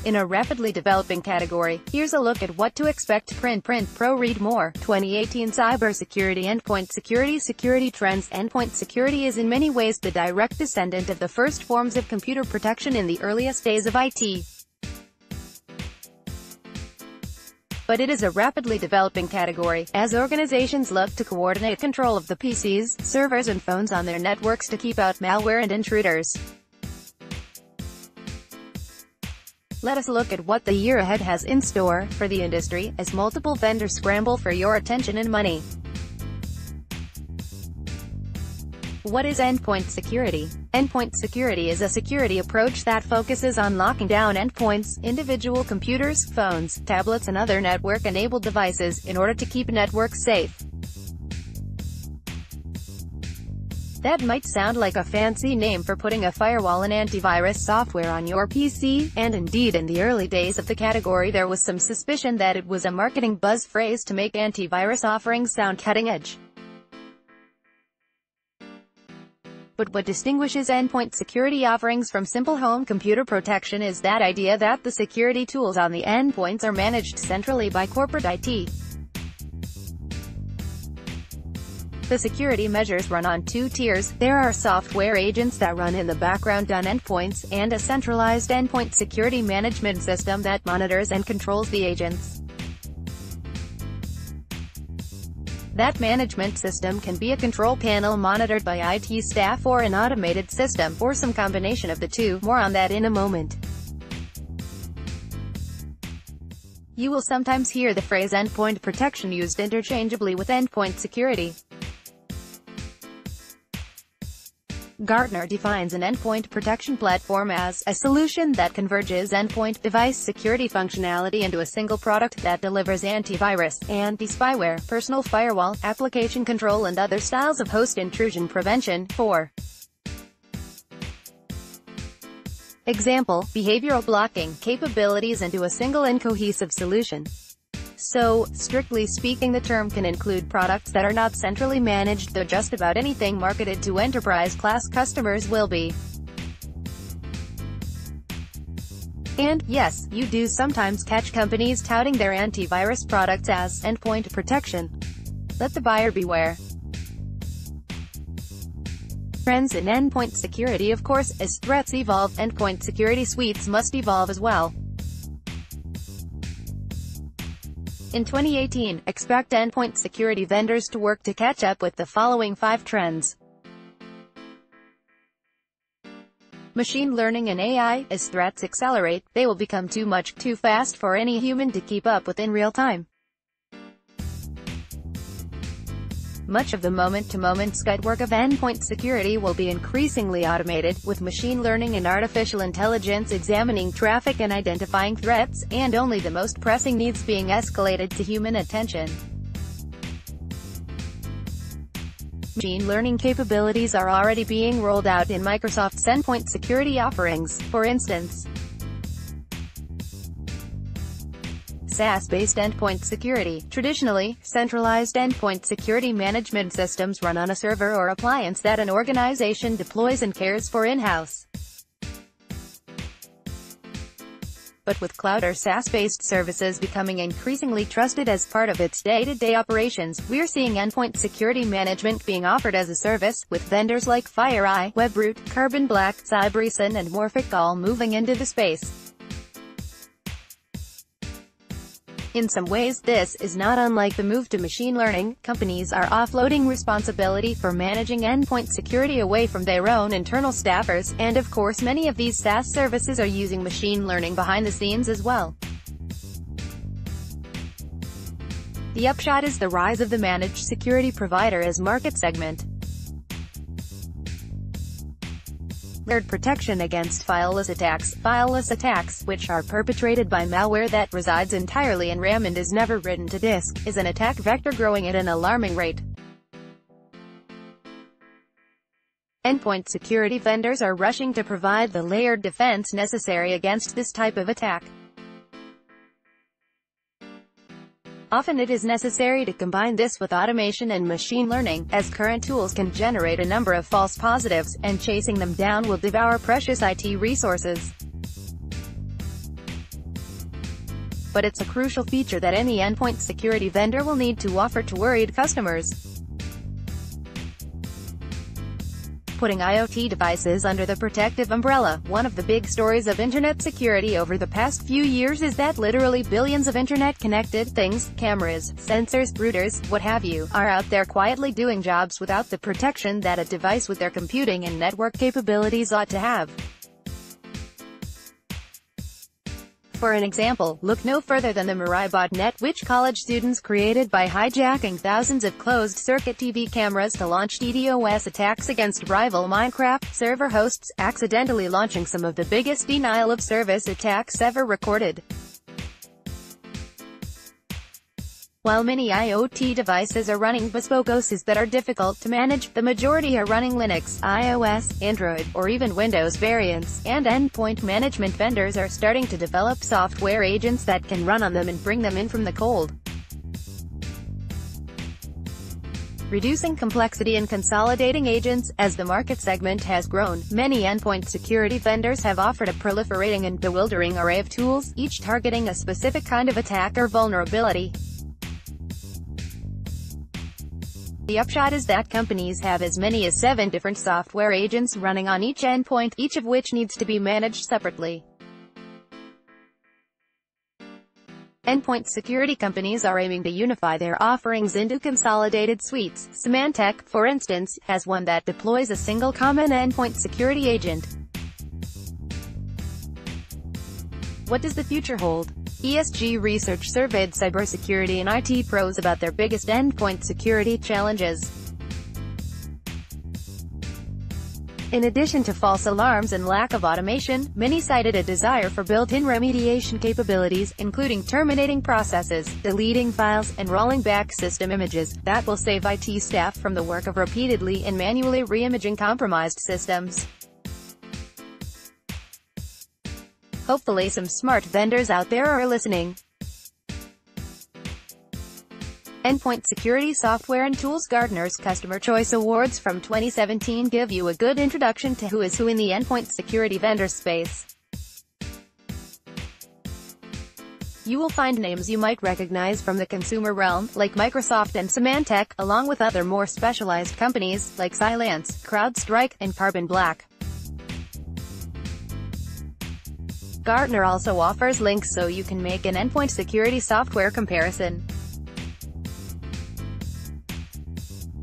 In a rapidly developing category, here's a look at what to expect. Print Pro Read More. 2018 Cybersecurity. Endpoint Security Trends. Endpoint security is in many ways the direct descendant of the first forms of computer protection in the earliest days of IT. But it is a rapidly developing category, as organizations look to coordinate control of the PCs, servers and phones on their networks to keep out malware and intruders. Let us look at what the year ahead has in store for the industry, as multiple vendors scramble for your attention and money. What is endpoint security? Endpoint security is a security approach that focuses on locking down endpoints, individual computers, phones, tablets and other network-enabled devices, in order to keep networks safe. That might sound like a fancy name for putting a firewall and antivirus software on your PC, and indeed in the early days of the category there was some suspicion that it was a marketing buzz phrase to make antivirus offerings sound cutting-edge. But what distinguishes endpoint security offerings from simple home computer protection is that idea that the security tools on the endpoints are managed centrally by corporate IT. The security measures run on two tiers. There are software agents that run in the background on endpoints, and a centralized endpoint security management system that monitors and controls the agents. That management system can be a control panel monitored by IT staff or an automated system, or some combination of the two. More on that in a moment. You will sometimes hear the phrase endpoint protection used interchangeably with endpoint security. Gartner defines an endpoint protection platform as a solution that converges endpoint device security functionality into a single product that delivers antivirus, anti-spyware, personal firewall, application control and other styles of host intrusion prevention. 4. Example, behavioral blocking capabilities into a single and cohesive solution. So, strictly speaking, the term can include products that are not centrally managed, though just about anything marketed to enterprise-class customers will be. And, yes, you do sometimes catch companies touting their antivirus products as endpoint protection. Let the buyer beware. Trends in endpoint security. Of course, as threats evolve, endpoint security suites must evolve as well. In 2018, expect endpoint security vendors to work to catch up with the following 5 trends. Machine learning and AI. As threats accelerate, they will become too much, too fast for any human to keep up with in real time. Much of the moment-to-moment SCUD work of endpoint security will be increasingly automated, with machine learning and artificial intelligence examining traffic and identifying threats, and only the most pressing needs being escalated to human attention. Machine learning capabilities are already being rolled out in Microsoft's endpoint security offerings, for instance. SaaS-based endpoint security. Traditionally, centralized endpoint security management systems run on a server or appliance that an organization deploys and cares for in-house. But with cloud or SaaS-based services becoming increasingly trusted as part of its day-to-day operations, we're seeing endpoint security management being offered as a service, with vendors like FireEye, Webroot, Carbon Black, Cybersecurity and Morphic all moving into the space. In some ways, this is not unlike the move to machine learning. Companies are offloading responsibility for managing endpoint security away from their own internal staffers, and of course many of these SaaS services are using machine learning behind the scenes as well. The upshot is the rise of the managed security provider as market segment. Layered protection against fileless attacks, which are perpetrated by malware that resides entirely in RAM and is never written to disk, is an attack vector growing at an alarming rate. Endpoint security vendors are rushing to provide the layered defense necessary against this type of attack. Often it is necessary to combine this with automation and machine learning, as current tools can generate a number of false positives, and chasing them down will devour precious IT resources. but it's a crucial feature that any endpoint security vendor will need to offer to worried customers. Putting IoT devices under the protective umbrella. One of the big stories of internet security over the past few years is that literally billions of internet-connected things, cameras, sensors, routers, what have you, are out there quietly doing jobs without the protection that a device with their computing and network capabilities ought to have. For an example, look no further than the Mirai botnet, which college students created by hijacking thousands of closed-circuit TV cameras to launch DDoS attacks against rival Minecraft server hosts, accidentally launching some of the biggest denial-of-service attacks ever recorded. While many IoT devices are running bespoke OSes that are difficult to manage, the majority are running Linux, iOS, Android, or even Windows variants, and endpoint management vendors are starting to develop software agents that can run on them and bring them in from the cold. Reducing complexity and consolidating agents. As the market segment has grown, many endpoint security vendors have offered a proliferating and bewildering array of tools, each targeting a specific kind of attack or vulnerability. The upshot is that companies have as many as 7 different software agents running on each endpoint, each of which needs to be managed separately. Endpoint security companies are aiming to unify their offerings into consolidated suites. Symantec, for instance, has one that deploys a single common endpoint security agent. What does the future hold? ESG Research surveyed cybersecurity and IT pros about their biggest endpoint security challenges. In addition to false alarms and lack of automation, many cited a desire for built-in remediation capabilities, including terminating processes, deleting files, and rolling back system images, that will save IT staff from the work of repeatedly and manually re-imaging compromised systems. Hopefully some smart vendors out there are listening. Endpoint Security Software and Tools. Gartner's Customer Choice Awards from 2017 give you a good introduction to who is who in the endpoint security vendor space. You will find names you might recognize from the consumer realm, like Microsoft and Symantec, along with other more specialized companies, like Cylance, CrowdStrike, and Carbon Black. Gartner also offers links so you can make an endpoint security software comparison.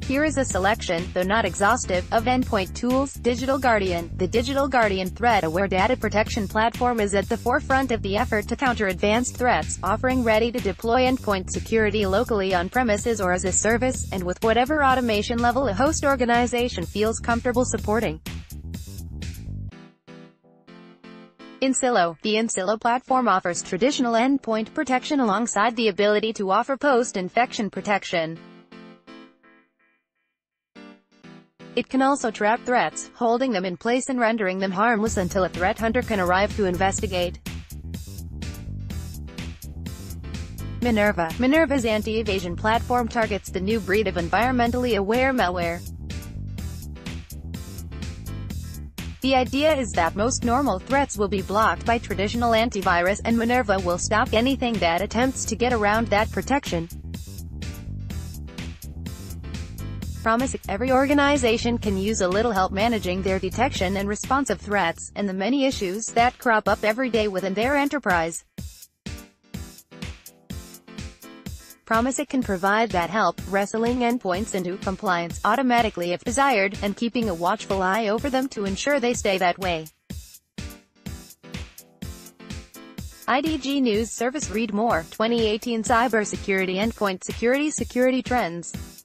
Here is a selection, though not exhaustive, of endpoint tools. Digital Guardian. The Digital Guardian threat-aware data protection platform is at the forefront of the effort to counter advanced threats, offering ready-to-deploy endpoint security locally on premises or as a service, and with whatever automation level a host organization feels comfortable supporting. Insilo. The Insilo platform offers traditional endpoint protection alongside the ability to offer post-infection protection. It can also trap threats, holding them in place and rendering them harmless until a threat hunter can arrive to investigate. Minerva. Minerva's anti-evasion platform targets the new breed of environmentally aware malware. The idea is that most normal threats will be blocked by traditional antivirus, and Minerva will stop anything that attempts to get around that protection. Promising. Every organization can use a little help managing their detection and response of threats, and the many issues that crop up every day within their enterprise. Promising can provide that help, wrestling endpoints into compliance automatically if desired, and keeping a watchful eye over them to ensure they stay that way. IDG News Service. Read more. 2018 Cybersecurity Endpoint Security Trends.